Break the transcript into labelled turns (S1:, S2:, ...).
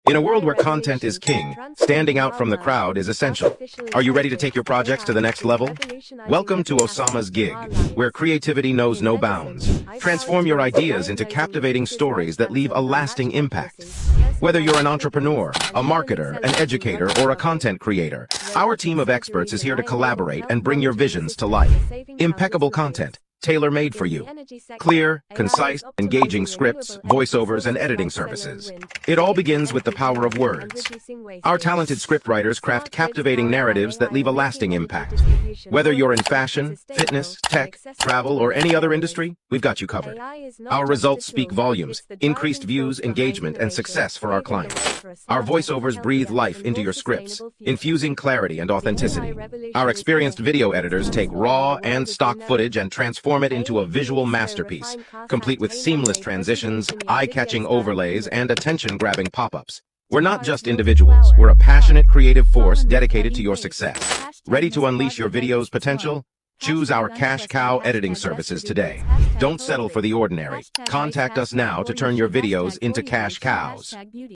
S1: In a world where content is king, standing out from the crowd is essential. Are you ready to take your projects to the next level? Welcome to Osama's Gig, where creativity knows no bounds. Transform your ideas into captivating stories that leave a lasting impact. Whether you're an entrepreneur, a marketer, an educator, or a content creator, our team of experts is here to collaborate and bring your visions to life. Impeccable content, tailor-made for you. Clear, concise, engaging scripts, voiceovers, and editing services. It all begins with the power of words. Our talented scriptwriters craft captivating narratives that leave a lasting impact. Whether you're in fashion, fitness, tech, travel, or any other industry, we've got you covered. Our results speak volumes, increased views, engagement, and success for our clients. Our voiceovers breathe life into your scripts, infusing clarity and authenticity. Our experienced video editors take raw and stock footage and transform it into a visual masterpiece, complete with seamless transitions, eye-catching overlays, and attention-grabbing pop-ups. We're not just individuals, we're a passionate creative force dedicated to your success. Ready to unleash your video's potential? Choose our cash cow editing services today. Don't settle for the ordinary. Contact us now to turn your videos into cash cows.